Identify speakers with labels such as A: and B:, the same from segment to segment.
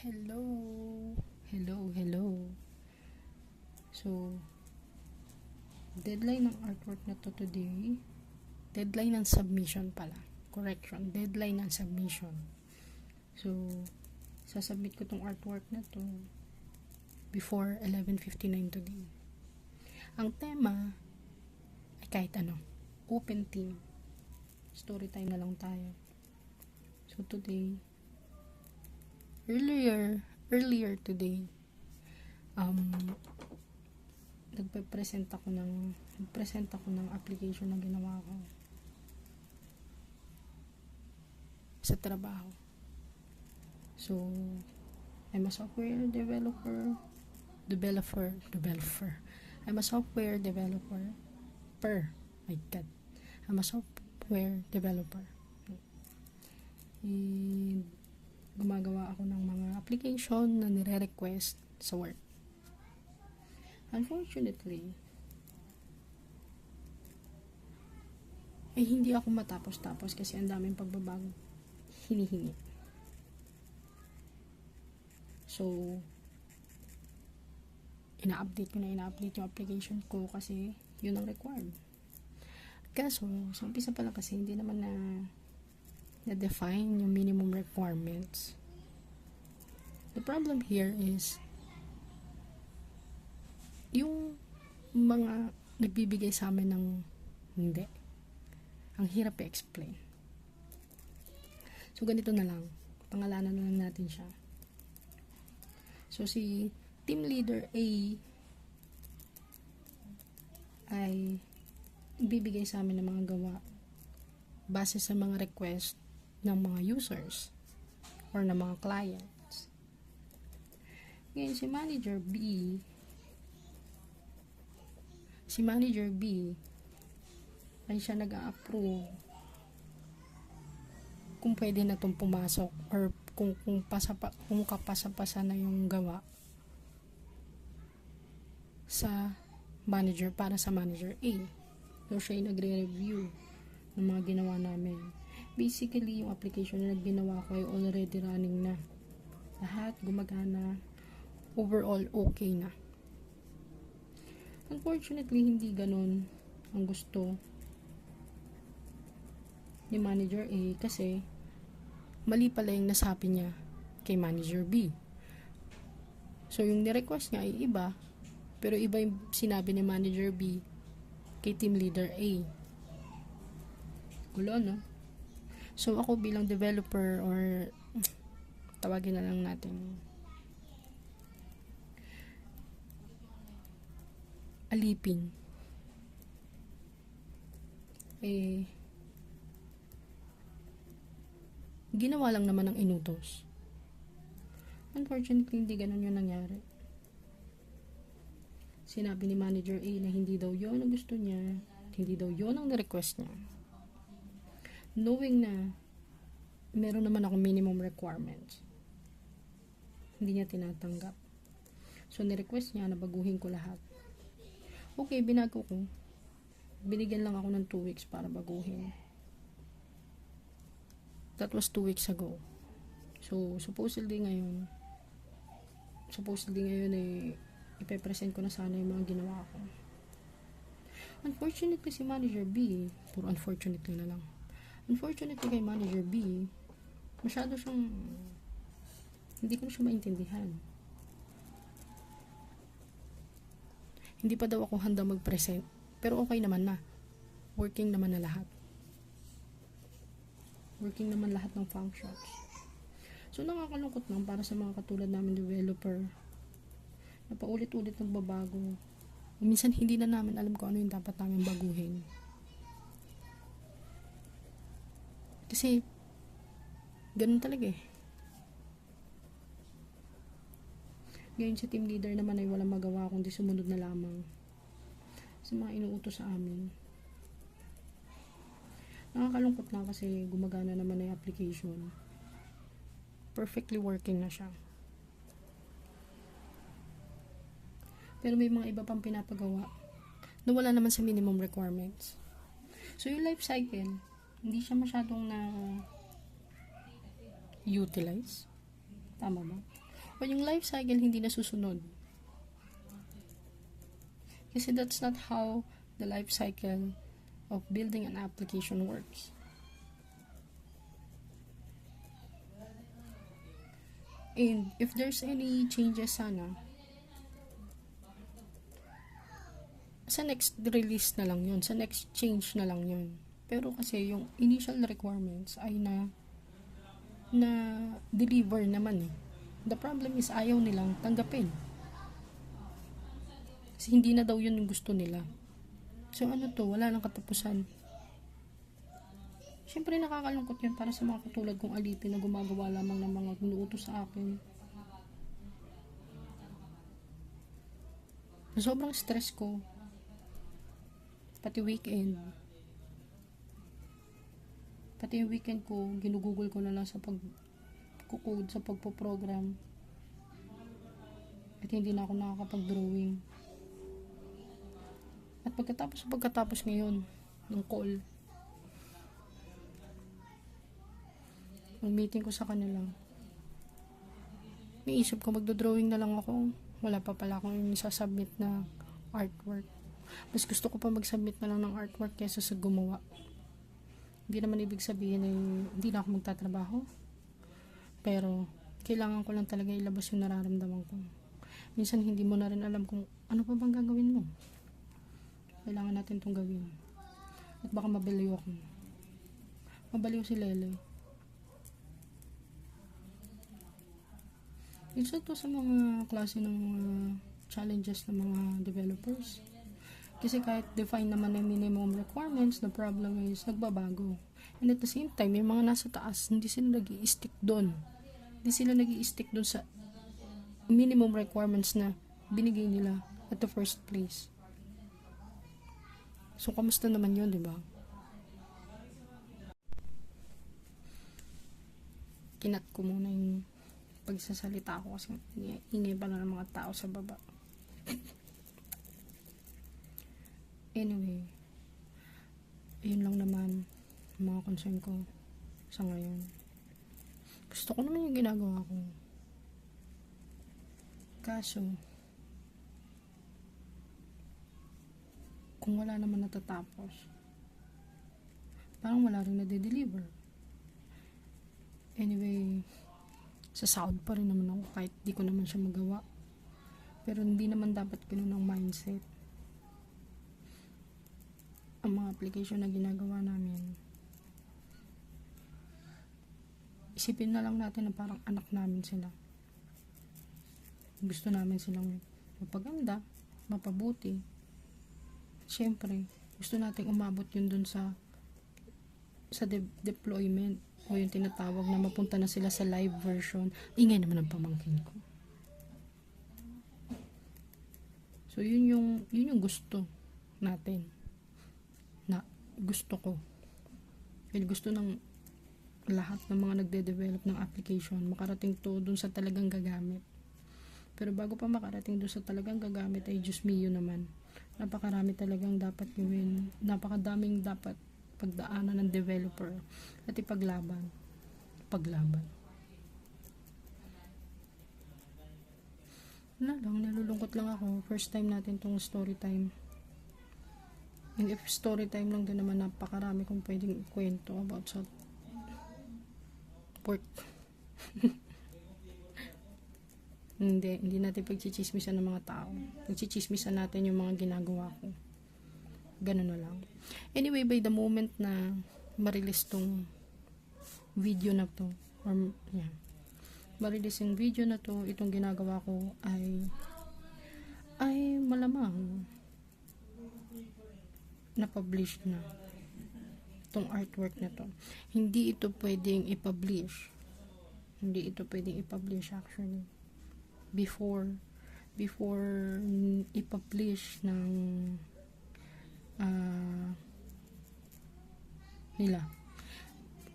A: Hello. Hello. So, deadline ng artwork na to today. Deadline ng submission pala. Correction. Deadline ng submission. So, sasubmit ko tong artwork na to before 11:59 today. Ang tema ay kahit ano. Open theme. Story time na lang tayo. So, today, earlier today, nagpresent ako ng application na ginawa ko sa trabaho. So, I'm a software developer. I'm a software developer. My God. I'm a software developer. Gumagawa ako ng mga application na nire-request sa work. Unfortunately, hindi ako matapos kasi ang daming pagbabago hinihingi. So, ina-update yung application ko kasi yun ang required. Kaso, sa umpisa pa lang kasi hindi naman na-define yung minimum requirements. The problem here is yung mga nagbibigay sa amin ng hindi. Ang hirap i-explain. So, ganito na lang. Pangalanan na lang natin siya. So, si team leader A ay bibigay sa amin ng mga gawa base sa mga request ng mga users or ng mga clients. Ngayon, si Manager B ay siya nag-a-approve kung pwede na itong pumasok or kung kapasa-pasa na yung gawa sa manager para sa Manager A. So, siya ay nagre-review ng mga ginawa namin. Basically, yung application na ginawa ko ay already running na. Lahat gumagana. Overall, okay na. Unfortunately, hindi ganun ang gusto ni Manager A kasi mali pala yung nasabi niya kay Manager B. So, yung ni-request niya ay iba, pero iba yung sinabi ni Manager B kay Team Leader A. Gulo, no? So, ako bilang developer or tawagin na lang natin alipin. Ginawa lang naman ng inutos. Unfortunately, hindi ganun yung nangyari. Sinabi ni Manager A na hindi daw yun ang gusto niya, hindi daw yun ang na-request niya. Knowing na meron naman ako minimum requirements, hindi niya tinatanggap. So, ni-request niya na baguhin ko lahat. Okay, binago ko. Binigyan lang ako ng 2 weeks para baguhin. That was 2 weeks ago. So, supposedly ngayon ipe-present ko na sana yung mga ginawa ko. Unfortunately, si Manager B, puro unfortunately na lang. Unfortunately kay Manager B, masyado siyang hindi ko na siya maintindihan. Hindi pa daw ako handa mag-present, pero okay naman na. Working naman na lahat. Working naman lahat ng functions. So, nakakalungkot lang para sa mga katulad namin developer na paulit-ulit nagbabago. Minsan hindi na namin alam kung ano yung dapat namin baguhin. Kasi, ganun talaga eh. Ngayon si team leader naman ay walang magawa kundi sumunod na lamang sa mga inuutos sa amin. Nakakalungkot na kasi gumagana naman na yung application. Perfectly working na siya. Pero may mga iba pang pinapagawa na wala naman sa minimum requirements. So yung life cycle, hindi siya masyadong na utilize. Tama ba? But yung life cycle, hindi nasusunod. Kasi that's not how the life cycle of building an application works. And if there's any changes sana, sa next release na lang yun, sa next change na lang yun. Pero kasi yung initial requirements ay na deliver naman eh. The problem is ayaw nilang tanggapin. Kasi hindi na daw yun yung gusto nila. So ano to, wala nang katapusan. Siyempre nakakalungkot yun para sa mga katulad kong alipin na gumagawa lamang ng mga inuutos sa akin. Sobrang stress ko. Pati weekend. Pati yung weekend ko, ginugugol ko na lang sa pag-code, sa pagpo-program. At hindi na ako nakakapag-drawing. At pagkatapos ngayon, ng call, ang meeting ko sa kanila, naisip ko magdo-drawing na lang ako. Wala pa pala akong isasubmit na artwork. Mas gusto ko pa mag-submit na lang ng artwork kaysa sa gumawa. Hindi naman ibig sabihin ay hindi na ako magtatrabaho. Pero kailangan ko lang talaga ilabas yung nararamdaman ko. Minsan hindi mo na rin alam kung ano pa bang gagawin mo. Kailangan natin itong gawin. At baka mabaliw ako. Mabaliw si Lele. Isa to sa mga klase ng challenges ng mga developers. Kasi kahit define naman yung minimum requirements, the problem is nagbabago. And at the same time, yung mga nasa taas, hindi sila nag-i-stick doon. Hindi sila nag-i-stick doon sa minimum requirements na binigay nila at the first place. So, kamusta naman yun, di ba? Kinat ko muna yung pagsasalita ko kasi ingay pa na ng mga tao sa baba. Anyway, yun lang naman mga concern ko sa ngayon. Gusto ko naman yung ginagawa ko. Kaso, kung wala naman natatapos, parang wala rin na-deliver. Anyway, sa sahod pa rin naman ako kahit di ko naman siya magawa. Pero hindi naman dapat ganun ang mindset. Ang mga application na ginagawa namin, isipin na lang natin na parang anak namin sila. Gusto namin silang mapaganda, mapabuti. Siyempre, gusto nating umabot yun dun sa deployment o yung tinatawag na mapunta na sila sa live version. Ingay naman ang pamangkin ko. So yun yung gusto natin, na gusto ko. Dahil gusto ng lahat ng mga nagde-develop ng application makarating to dun sa talagang gagamit. Pero bago pa makarating dun sa talagang gagamit ay Diyos mio naman. Napakarami talagang dapat gawin. Napakadaming dapat pagdaanan ng developer at ipaglaban. Wala lang, nalulungkot lang ako. First time natin tong story time. And if story time lang din naman, napakarami kong pwedeng kwento about sa pork. Hindi natin pagchichismisan ng mga tao. Pagchichismisan natin yung mga ginagawa ko. Ganun na lang. Anyway, by the moment na ma-release tong video na to, or ma-release yung video na to, itong ginagawa ko ay malamang na-publish na itong artwork na to. Hindi ito pwedeng i-publish. Hindi ito pwedeng i-publish actually. Before i-publish ng nila.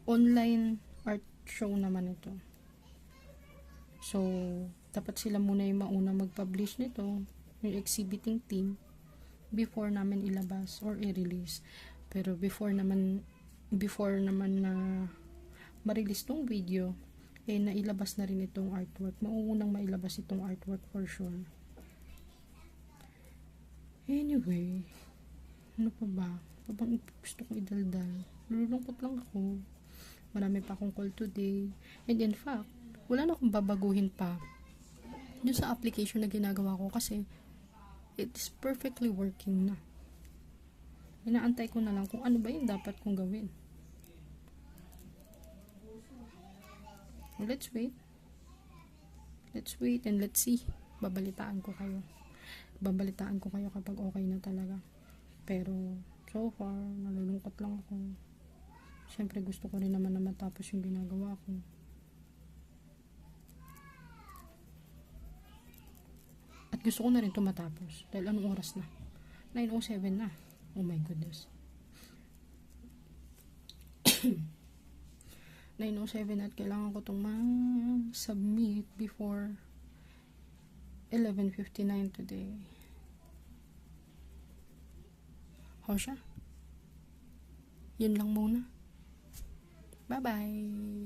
A: Online art show naman ito. So, dapat sila muna yung mauna mag-publish nito, yung exhibiting team, before namin ilabas or i-release. Pero before naman na ma-release tong video, nailabas na rin itong artwork. Mauunang mailabas itong artwork for sure. Anyway, ano pa ba? Pabang gusto kong idaldal. Lulungkot lang ako. Marami pa akong call today. And in fact, wala na akong babaguhin pa dun sa application na ginagawa ko kasi it's perfectly working na. Inaantay ko na lang kung ano ba yung dapat kong gawin. Let's wait. Let's wait and let's see. Babalitaan ko kayo. Babalitaan ko kayo kapag okay na talaga. Pero so far, nalulungkot lang ako. Siyempre gusto ko rin naman na matapos yung ginagawa ko. At gusto ko na rin ito matapos. Dahil anong oras na? 9:07 na. Oh my goodness. 9:07 at kailangan ko itong ma-submit before 11:59 today. How siya? Yun lang muna. Bye-bye!